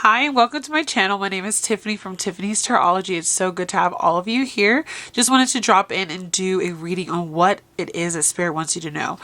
Hi, welcome to my channel. My name is Tiffany from Tiffany's Tarology. It's so good to have all of you here. Just wanted to drop in and do a reading on what it is that Spirit wants you to know.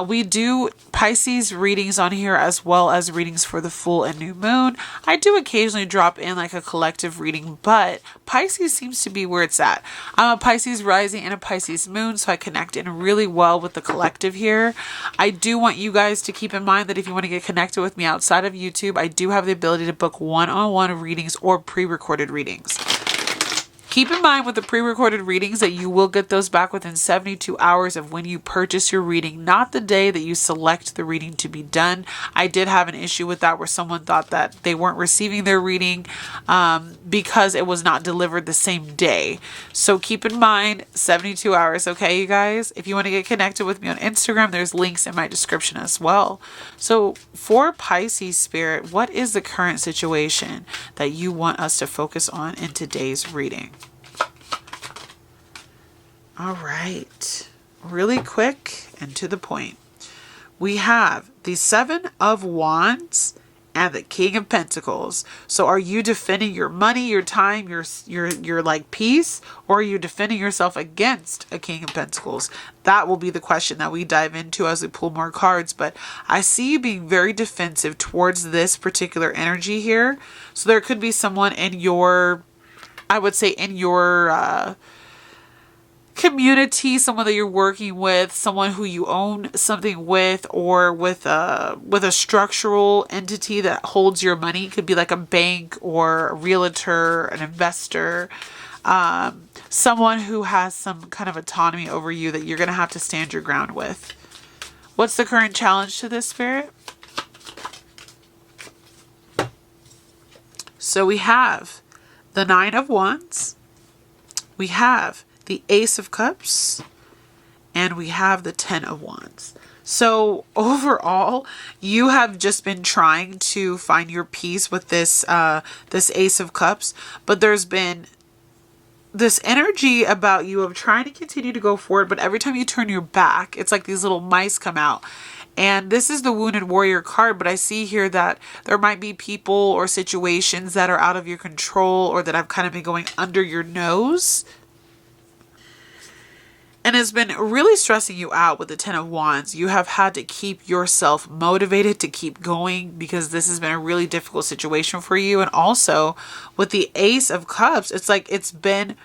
We do Pisces readings on here as well as readings for the full and new moon. I do occasionally drop in like a collective reading, but Pisces seems to be where it's at. I'm a Pisces rising and a Pisces moon, so I connect in really well with the collective here. I do want you guys to keep in mind that if you want to get connected with me outside of YouTube, I do have the ability to book one-on-one readings or pre-recorded readings. Keep in mind with the pre-recorded readings that you will get those back within 72 hours of when you purchase your reading, not the day that you select the reading to be done. I did have an issue with that where someone thought that they weren't receiving their reading because it was not delivered the same day. So keep in mind 72 hours, okay, you guys? If you want to get connected with me on Instagram, there's links in my description as well. So for Pisces Spirit, what is the current situation that you want us to focus on in today's reading? All right, really quick and to the point. We have the Seven of Wands and the King of Pentacles. So are you defending your money, your time, your like peace, or are you defending yourself against a King of Pentacles? That will be the question that we dive into as we pull more cards. But I see you being very defensive towards this particular energy here. So there could be someone in your, I would say in your community, someone that you're working with, someone who you own something with, or with a structural entity that holds your money. It could be like a bank or a realtor, an investor, someone who has some kind of autonomy over you that you're going to have to stand your ground with. What's the current challenge to this, Spirit? So we have the Nine of Wands, we have the Ace of Cups, and we have the Ten of Wands. So overall, you have just been trying to find your peace with this this Ace of Cups, but there's been this energy about you of trying to continue to go forward, but every time you turn your back, it's like these little mice come out. And this is the Wounded Warrior card, but I see here that there might be people or situations that are out of your control or that have kind of been going under your nose. And it's been really stressing you out with the Ten of Wands. You have had to keep yourself motivated to keep going because this has been a really difficult situation for you. And also with the Ace of Cups, it's like it's been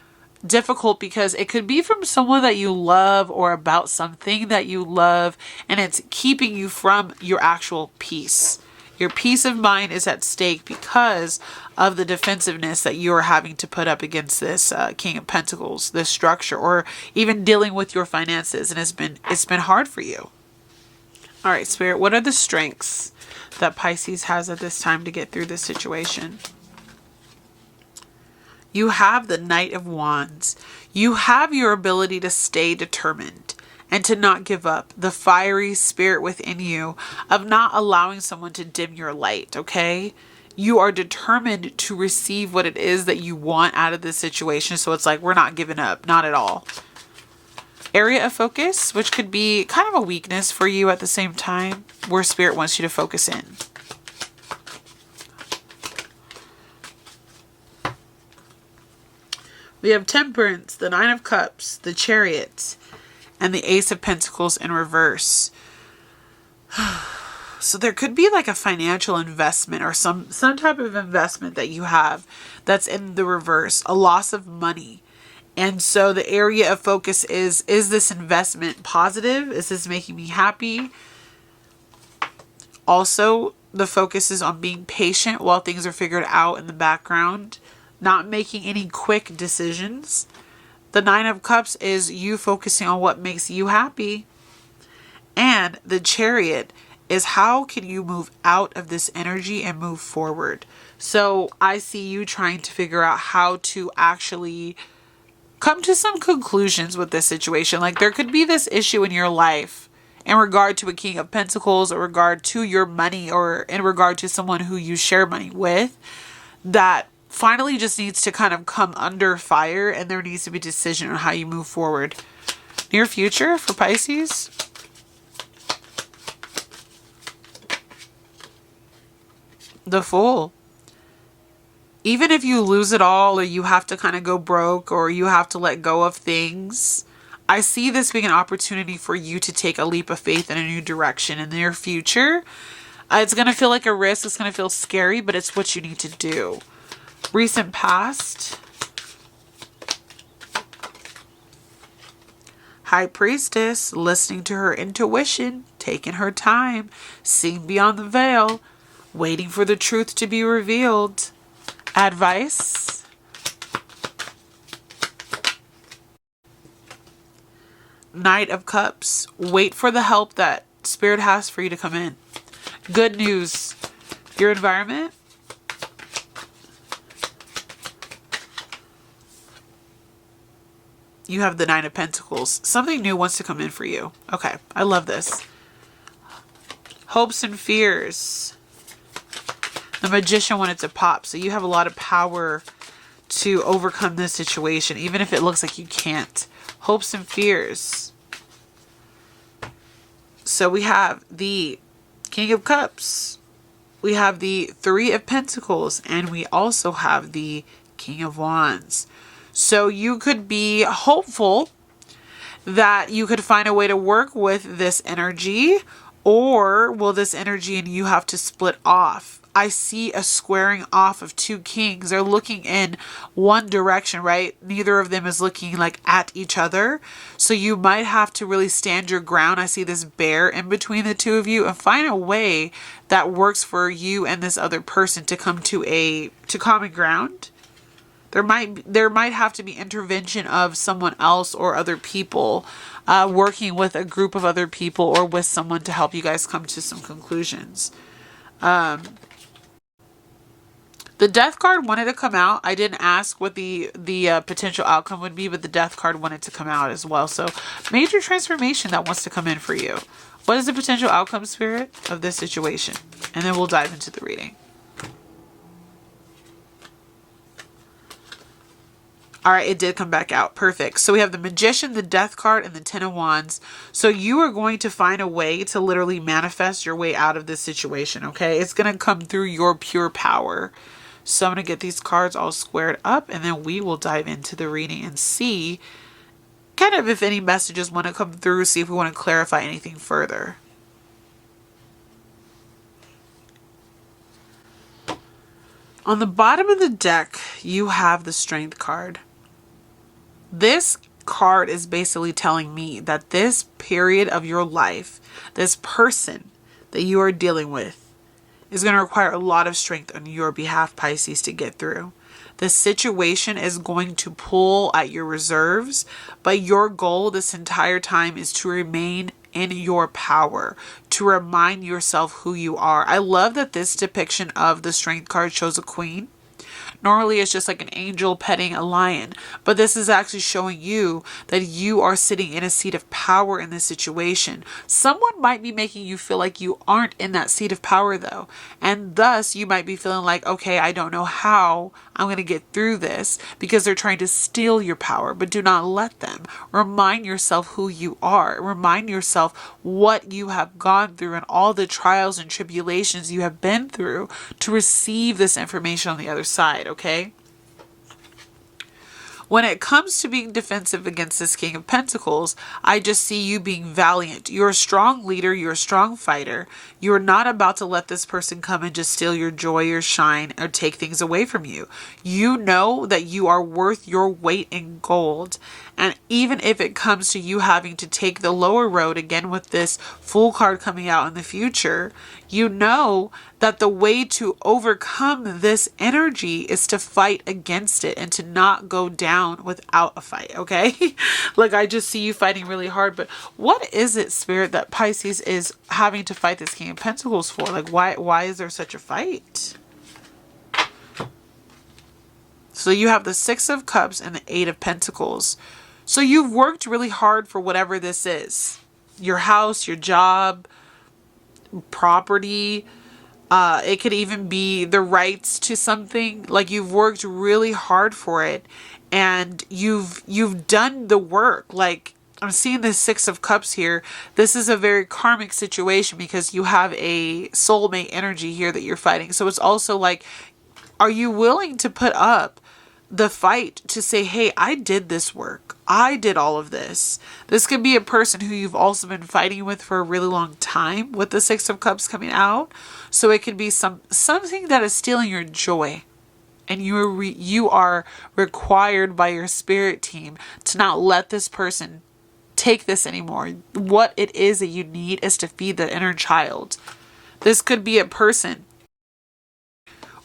difficult because it could be from someone that you love or about something that you love, and it's keeping you from your actual peace. Your peace of mind is at stake because of the defensiveness that you are having to put up against this King of Pentacles, this structure, or even dealing with your finances. And it's been hard for you. All right, Spirit, what are the strengths that Pisces has at this time to get through this situation? You have the Knight of Wands. You have your ability to stay determined and to not give up, the fiery spirit within you of not allowing someone to dim your light, okay? You are determined to receive what it is that you want out of this situation. So it's like, we're not giving up, not at all. Area of focus, which could be kind of a weakness for you at the same time, where Spirit wants you to focus in. We have Temperance, the Nine of Cups, the Chariot, and the Ace of Pentacles in reverse. So there could be like a financial investment or some type of investment that you have that's in the reverse, a loss of money. And so the area of focus is this investment positive? Is this making me happy? Also, the focus is on being patient while things are figured out in the background, not making any quick decisions. The Nine of Cups is you focusing on what makes you happy. And the Chariot is how can you move out of this energy and move forward. So I see you trying to figure out how to actually come to some conclusions with this situation. Like there could be this issue in your life in regard to a King of Pentacles or regard to your money or in regard to someone who you share money with that finally just needs to kind of come under fire, and there needs to be a decision on how you move forward. Near future for Pisces. The Fool. Even if you lose it all, or you have to kind of go broke, or you have to let go of things, I see this being an opportunity for you to take a leap of faith in a new direction in your future. It's going to feel like a risk. It's going to feel scary, but it's what you need to do. Recent past. High Priestess, listening to her intuition, taking her time, seeing beyond the veil, waiting for the truth to be revealed. Advice. Knight of Cups, wait for the help that Spirit has for you to come in. Good news. Your environment. You have the Nine of Pentacles. Something new wants to come in for you. Okay, I love this. Hopes and fears. The Magician wanted to pop, so you have a lot of power to overcome this situation, even if it looks like you can't. Hopes and fears. So we have the King of Cups. We have the Three of Pentacles, and we also have the King of Wands. So you could be hopeful that you could find a way to work with this energy, or will this energy and you have to split off? I see a squaring off of two kings. They're looking in one direction, right? Neither of them is looking like at each other. So you might have to really stand your ground. I see this bear in between the two of you, and find a way that works for you and this other person to come to common ground. There might have to be intervention of someone else or other people, working with a group of other people or with someone to help you guys come to some conclusions. The Death card wanted to come out. I didn't ask what the potential outcome would be, but the Death card wanted to come out as well. So major transformation that wants to come in for you. What is the potential outcome, Spirit, of this situation? And then we'll dive into the reading. All right, it did come back out. Perfect. So we have the Magician, the Death card, and the Ten of Wands. So you are going to find a way to literally manifest your way out of this situation, okay? It's going to come through your pure power. So I'm going to get these cards all squared up, and then we will dive into the reading and see kind of if any messages want to come through, see if we want to clarify anything further. On the bottom of the deck, you have the Strength card. This card is basically telling me that this period of your life, this person that you are dealing with, is going to require a lot of strength on your behalf, Pisces, to get through. The situation is going to pull at your reserves, but your goal this entire time is to remain in your power, to remind yourself who you are. I love that this depiction of the Strength card shows a queen. Normally it's just like an angel petting a lion, but this is actually showing you that you are sitting in a seat of power in this situation. Someone might be making you feel like you aren't in that seat of power though, and thus you might be feeling like, okay, I don't know how I'm going to get through this, because they're trying to steal your power, but do not let them. Remind yourself who you are. Remind yourself what you have gone through and all the trials and tribulations you have been through to receive this information on the other side, okay? When it comes to being defensive against this King of Pentacles, I just see you being valiant. You're a strong leader. You're a strong fighter. You're not about to let this person come and just steal your joy, your shine, or take things away from you. You know that you are worth your weight in gold. And even if it comes to you having to take the lower road, again with this Fool card coming out in the future, you know that the way to overcome this energy is to fight against it and to not go down without a fight, okay? Like, I just see you fighting really hard, but what is it, Spirit, that Pisces is having to fight this King of Pentacles for? Like, why is there such a fight? So you have the Six of Cups and the Eight of Pentacles. So you've worked really hard for whatever this is. Your house, your job, property. It could even be the rights to something. Like, you've worked really hard for it, and you've done the work. Like, I'm seeing the Six of Cups here. This is a very karmic situation because you have a soulmate energy here that you're fighting. So it's also like Are you willing to put up the fight to say, hey, I did this work. I did all of this. This could be a person who you've also been fighting with for a really long time with the Six of Cups coming out. So it could be something that is stealing your joy. And you are required by your spirit team to not let this person take this anymore. What it is that you need is to feed the inner child. This could be a person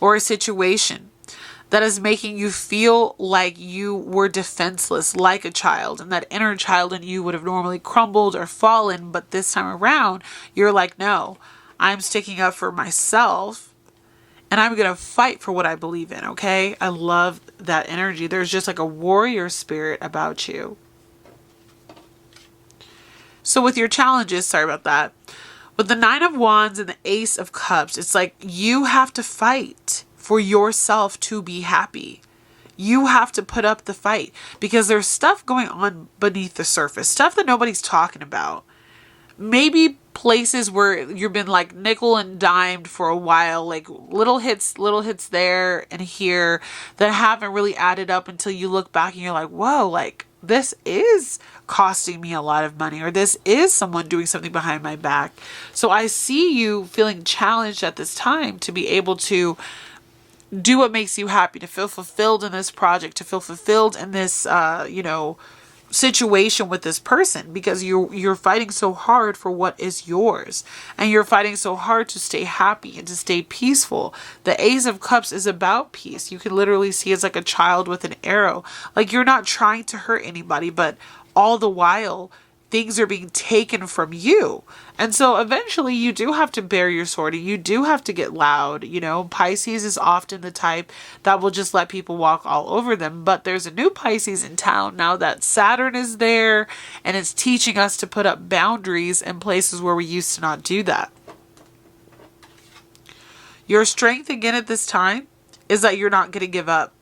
or a situation that is making you feel like you were defenseless, like a child, and that inner child in you would have normally crumbled or fallen, but this time around, you're like, no, I'm sticking up for myself, and I'm going to fight for what I believe in, okay? I love that energy. There's just like a warrior spirit about you. So with your challenges, sorry about that, with the Nine of Wands and the Ace of Cups, it's like you have to fight for yourself to be happy. You have to put up the fight because there's stuff going on beneath the surface, stuff that nobody's talking about. Maybe places where you've been like nickel and dimed for a while, like little hits there and here that haven't really added up until you look back and you're like, whoa, like this is costing me a lot of money, or this is someone doing something behind my back. So I see you feeling challenged at this time to be able to do what makes you happy, to feel fulfilled in this project, to feel fulfilled in this, situation with this person, because you're fighting so hard for what is yours, and you're fighting so hard to stay happy and to stay peaceful. The Ace of Cups is about peace. You can literally see it's like a child with an arrow. Like you're not trying to hurt anybody, but all the while things are being taken from you. And so eventually you do have to bear your sword and you do have to get loud. You know, Pisces is often the type that will just let people walk all over them. But there's a new Pisces in town now that Saturn is there, and it's teaching us to put up boundaries in places where we used to not do that. Your strength again at this time is that you're not going to give up.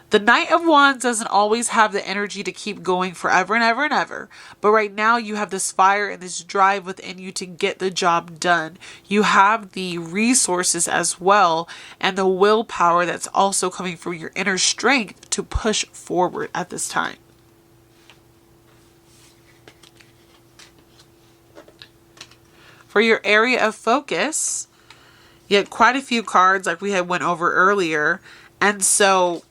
The Knight of Wands doesn't always have the energy to keep going forever and ever and ever. But right now you have this fire and this drive within you to get the job done. You have the resources as well and the willpower that's also coming from your inner strength to push forward at this time. For your area of focus, you had quite a few cards like we had went over earlier. And so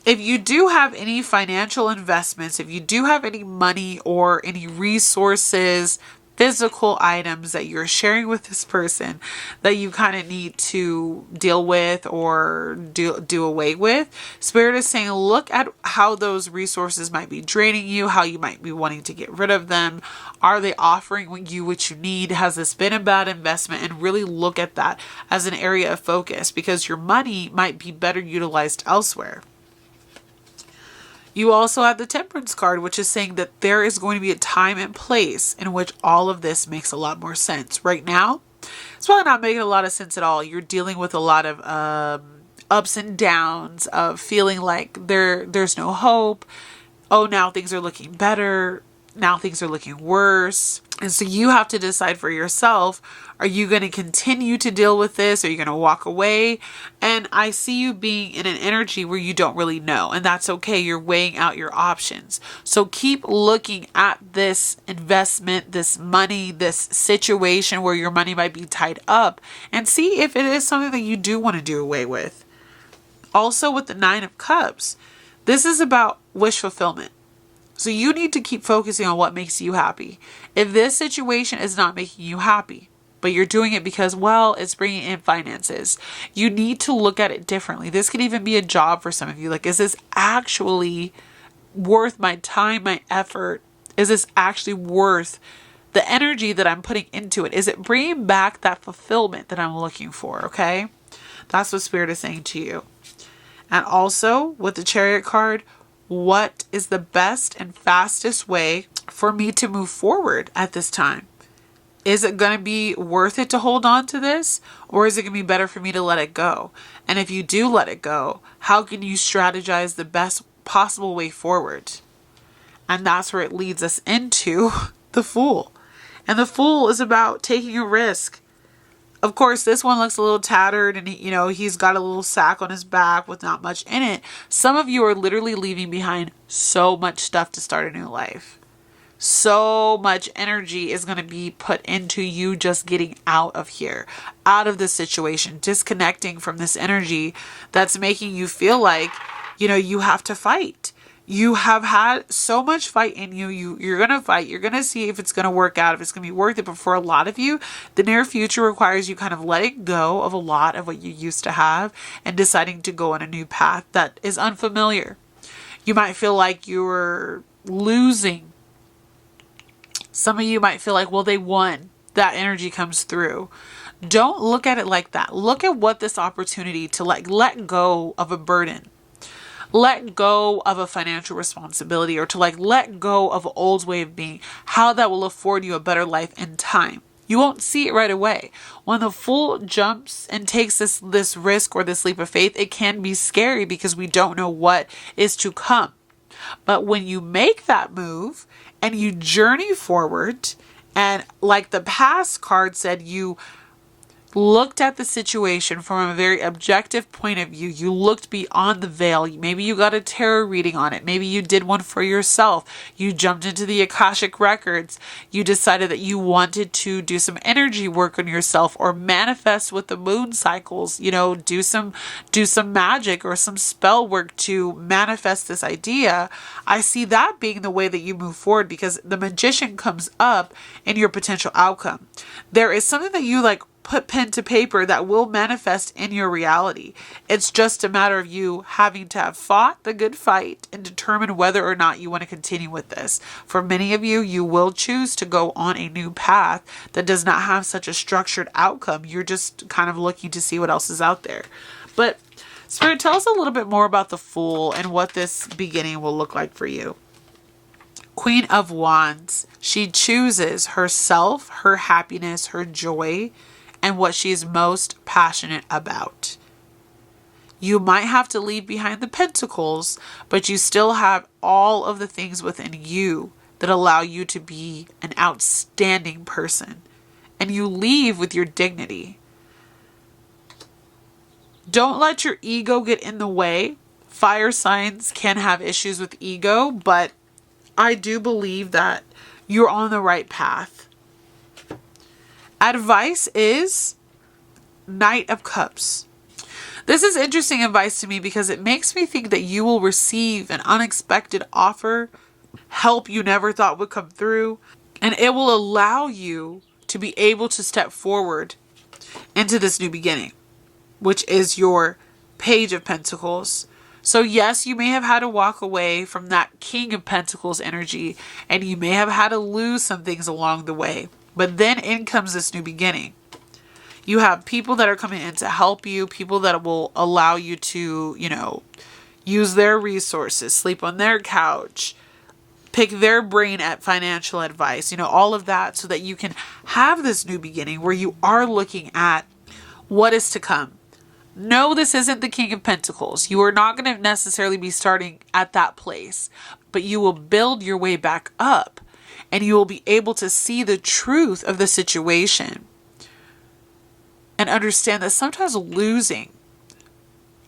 if you do have any financial investments, if you do have any money or any resources, physical items that you're sharing with this person that you kind of need to deal with or do away with, Spirit is saying, look at how those resources might be draining you, how you might be wanting to get rid of them. Are they offering you what you need? Has this been a bad investment? And really look at that as an area of focus, because your money might be better utilized elsewhere. You also have the Temperance card, which is saying that there is going to be a time and place in which all of this makes a lot more sense. Right now, it's probably not making a lot of sense at all. You're dealing with a lot of ups and downs of feeling like there's no hope. Oh, now things are looking better. Now things are looking worse. And so you have to decide for yourself, are you going to continue to deal with this? Are you going to walk away? And I see you being in an energy where you don't really know. And that's okay. You're weighing out your options. So keep looking at this investment, this money, this situation where your money might be tied up, and see if it is something that you do want to do away with. Also with the Nine of Cups, this is about wish fulfillment. So you need to keep focusing on what makes you happy. If this situation is not making you happy, but you're doing it because, well, it's bringing in finances, you need to look at it differently. This could even be a job for some of you. Like, is this actually worth my time, my effort? Is this actually worth the energy that I'm putting into it? Is it bringing back that fulfillment that I'm looking for? Okay. That's what Spirit is saying to you. And also with the Chariot card, what is the best and fastest way for me to move forward at this time? Is it going to be worth it to hold on to this? Or is it going to be better for me to let it go? And if you do let it go, how can you strategize the best possible way forward? And that's where it leads us into the Fool. And the Fool is about taking a risk. Of course, this one looks a little tattered and he's got a little sack on his back with not much in it. Some of you are literally leaving behind so much stuff to start a new life. So much energy is going to be put into you just getting out of here, out of this situation, disconnecting from this energy that's making you feel like, you have to fight. You have had so much fight in you. You're going to fight. You're going to see if it's going to work out, if it's going to be worth it. But for a lot of you, the near future requires you kind of letting go of a lot of what you used to have and deciding to go on a new path that is unfamiliar. You might feel like you're losing. Some of you might feel like, well, they won. That energy comes through. Don't look at it like that. Look at what this opportunity to let go of a burden, let go of a financial responsibility, or to let go of an old way of being, how that will afford you a better life in time. You won't see it right away. When the fool jumps and takes this risk or this leap of faith, it can be scary because we don't know what is to come. But when you make that move and you journey forward, and like the past card said, you looked at the situation from a very objective point of view. You looked beyond the veil. Maybe you got a tarot reading on it. Maybe you did one for yourself. You jumped into the Akashic records. You decided that you wanted to do some energy work on yourself or manifest with the moon cycles, do some magic or some spell work to manifest this idea. I see that being the way that you move forward, because the Magician comes up in your potential outcome. There is something that you put pen to paper that will manifest in your reality. It's just a matter of you having to have fought the good fight and determine whether or not you want to continue with this. For many of you, you will choose to go on a new path that does not have such a structured outcome. You're just kind of looking to see what else is out there. But Spirit, tell us a little bit more about the Fool and what this beginning will look like for you. Queen of Wands. She chooses herself, her happiness, her joy, and what she's most passionate about. You might have to leave behind the Pentacles, but you still have all of the things within you that allow you to be an outstanding person. And you leave with your dignity. Don't let your ego get in the way. Fire signs can have issues with ego, but I do believe that you're on the right path. Advice is Knight of Cups. This is interesting advice to me because it makes me think that you will receive an unexpected offer, help you never thought would come through, and it will allow you to be able to step forward into this new beginning, which is your Page of Pentacles. So yes, you may have had to walk away from that King of Pentacles energy, and you may have had to lose some things along the way. But then in comes this new beginning. You have people that are coming in to help you, people that will allow you to, use their resources, sleep on their couch, pick their brain at financial advice, all of that, so that you can have this new beginning where you are looking at what is to come. No, this isn't the King of Pentacles. You are not going to necessarily be starting at that place, but you will build your way back up. And you will be able to see the truth of the situation and understand that sometimes losing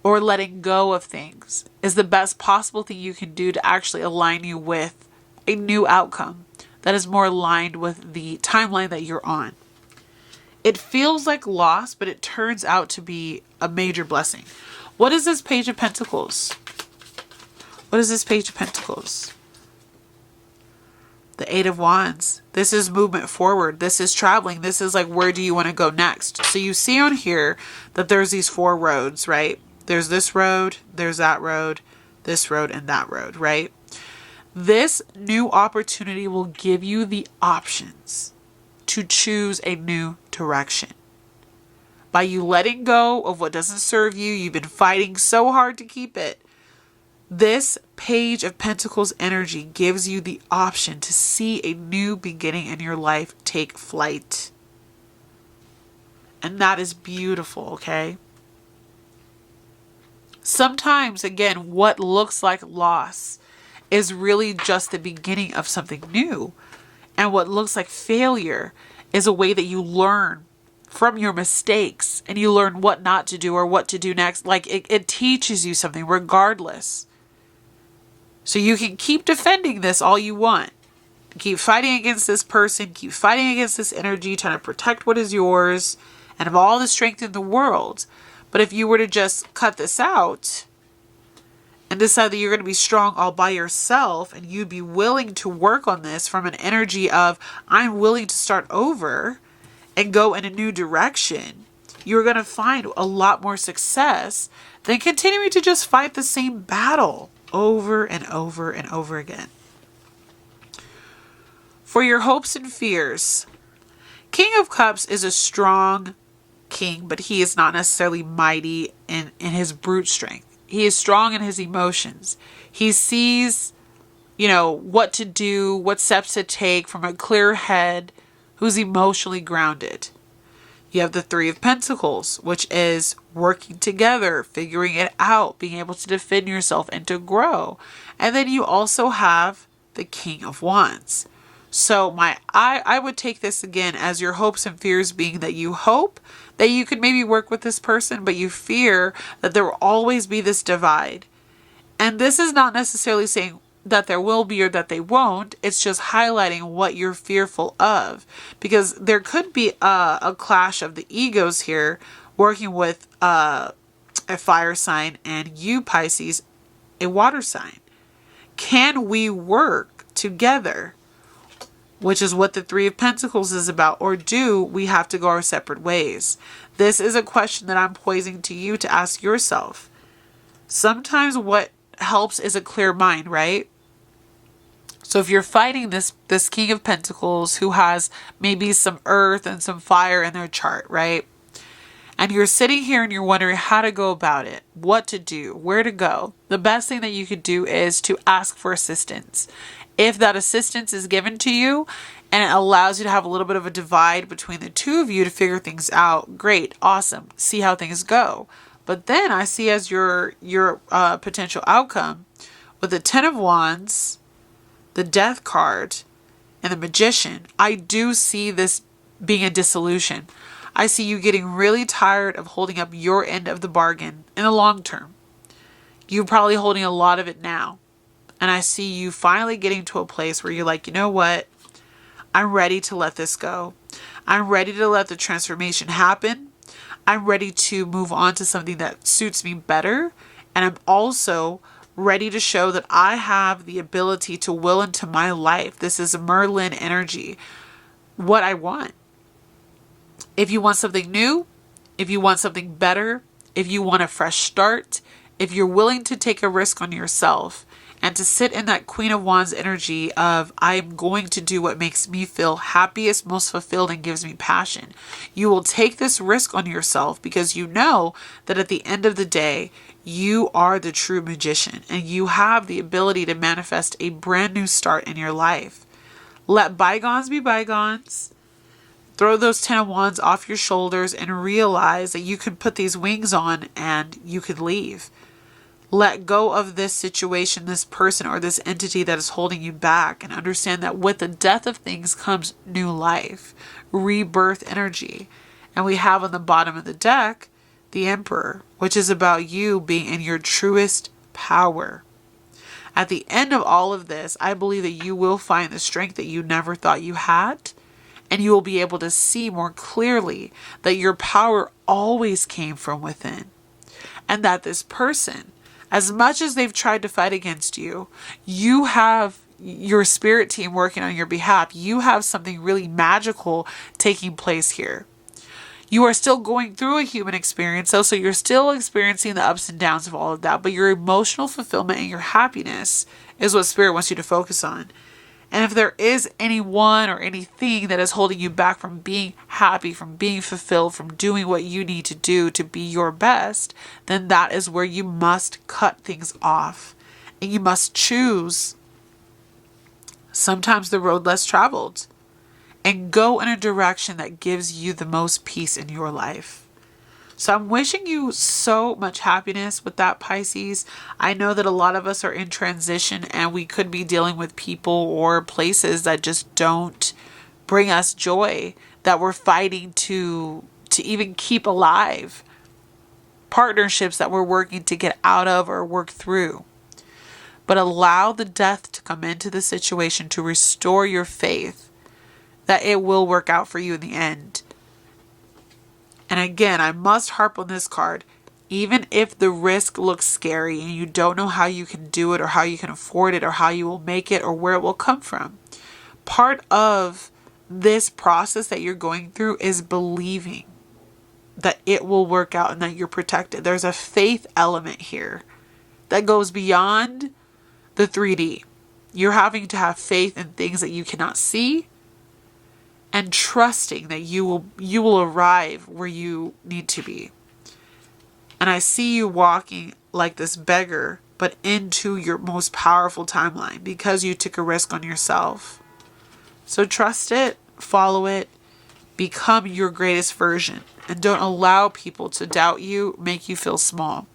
or letting go of things is the best possible thing you can do to actually align you with a new outcome that is more aligned with the timeline that you're on. It feels like loss, but it turns out to be a major blessing. What is this Page of Pentacles? What is this Page of Pentacles? The Eight of Wands. This is movement forward. This is traveling. This is where do you want to go next? So you see on here that there's these 4 roads, right? There's this road, there's that road, this road, and that road, right? This new opportunity will give you the options to choose a new direction. By you letting go of what doesn't serve you, you've been fighting so hard to keep it. This Page of Pentacles energy gives you the option to see a new beginning in your life take flight. And that is beautiful, okay? Sometimes, again, what looks like loss is really just the beginning of something new. And what looks like failure is a way that you learn from your mistakes and you learn what not to do or what to do next. Like it teaches you something regardless. So you can keep defending this all you want. Keep fighting against this person, keep fighting against this energy, trying to protect what is yours and have all the strength in the world. But if you were to just cut this out and decide that you're going to be strong all by yourself and you'd be willing to work on this from an energy of, I'm willing to start over and go in a new direction, you're going to find a lot more success than continuing to just fight the same battle over and over and over again. For your hopes and fears, King of Cups is a strong king, but he is not necessarily mighty in his brute strength. He is strong in his emotions. He sees, what to do, what steps to take from a clear head, who's emotionally grounded. You have the Three of Pentacles, which is working together, figuring it out, being able to defend yourself and to grow. And then you also have the King of Wands. So I would take this again as your hopes and fears being that you hope that you could maybe work with this person, but you fear that there will always be this divide. And this is not necessarily saying that there will be or that they won't. It's just highlighting what you're fearful of. Because there could be a clash of the egos here working with a fire sign and you, Pisces, a water sign. Can we work together? Which is what the Three of Pentacles is about. Or do we have to go our separate ways? This is a question that I'm posing to you to ask yourself. Sometimes what helps is a clear mind, right? So if you're fighting this King of Pentacles who has maybe some earth and some fire in their chart, right? And you're sitting here and you're wondering how to go about it, what to do, where to go. The best thing that you could do is to ask for assistance. If that assistance is given to you and it allows you to have a little bit of a divide between the two of you to figure things out, great, awesome. See how things go. But then I see as your potential outcome with the Ten of Wands, the Death card, and the Magician, I do see this being a dissolution. I see you getting really tired of holding up your end of the bargain in the long term. You're probably holding a lot of it now. And I see you finally getting to a place where you're like, you know what? I'm ready to let this go. I'm ready to let the transformation happen. I'm ready to move on to something that suits me better. And I'm also ready to show that I have the ability to will into my life. This is Merlin energy. What I want. If you want something new, if you want something better, if you want a fresh start, if you're willing to take a risk on yourself, and to sit in that Queen of Wands energy of, I'm going to do what makes me feel happiest, most fulfilled, and gives me passion. You will take this risk on yourself because you know that at the end of the day, you are the true magician and you have the ability to manifest a brand new start in your life. Let bygones be bygones. Throw those Ten of Wands off your shoulders and realize that you can put these wings on and you could leave. Let go of this situation, this person, or this entity that is holding you back, and understand that with the death of things comes new life, rebirth energy. And we have on the bottom of the deck, the Emperor, which is about you being in your truest power. At the end of all of this, I believe that you will find the strength that you never thought you had, and you will be able to see more clearly that your power always came from within, and that this person, as much as they've tried to fight against you, you have your spirit team working on your behalf. You have something really magical taking place here. You are still going through a human experience, though, so you're still experiencing the ups and downs of all of that, but your emotional fulfillment and your happiness is what spirit wants you to focus on. And if there is anyone or anything that is holding you back from being happy, from being fulfilled, from doing what you need to do to be your best, then that is where you must cut things off. And you must choose sometimes the road less traveled and go in a direction that gives you the most peace in your life. So I'm wishing you so much happiness with that, Pisces. I know that a lot of us are in transition and we could be dealing with people or places that just don't bring us joy, that we're fighting to to even keep alive, partnerships that we're working to get out of or work through. But allow the death to come into the situation to restore your faith that it will work out for you in the end. And again, I must harp on this card. Even if the risk looks scary and you don't know how you can do it or how you can afford it or how you will make it or where it will come from, part of this process that you're going through is believing that it will work out and that you're protected. There's a faith element here that goes beyond the 3D. You're having to have faith in things that you cannot see and trusting that you will arrive where you need to be. And I see you walking like this beggar, but into your most powerful timeline because you took a risk on yourself. So trust it, follow it, become your greatest version, and don't allow people to doubt you, make you feel small.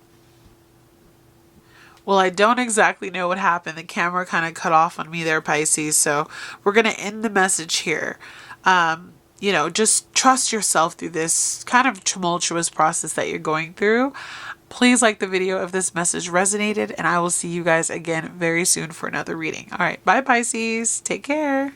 Well, I don't exactly know what happened. The camera kind of cut off on me there, Pisces. So we're going to end the message here. Just trust yourself through this kind of tumultuous process that you're going through. Please like the video if this message resonated, and I will see you guys again very soon for another reading. All right. Bye, Pisces. Take care.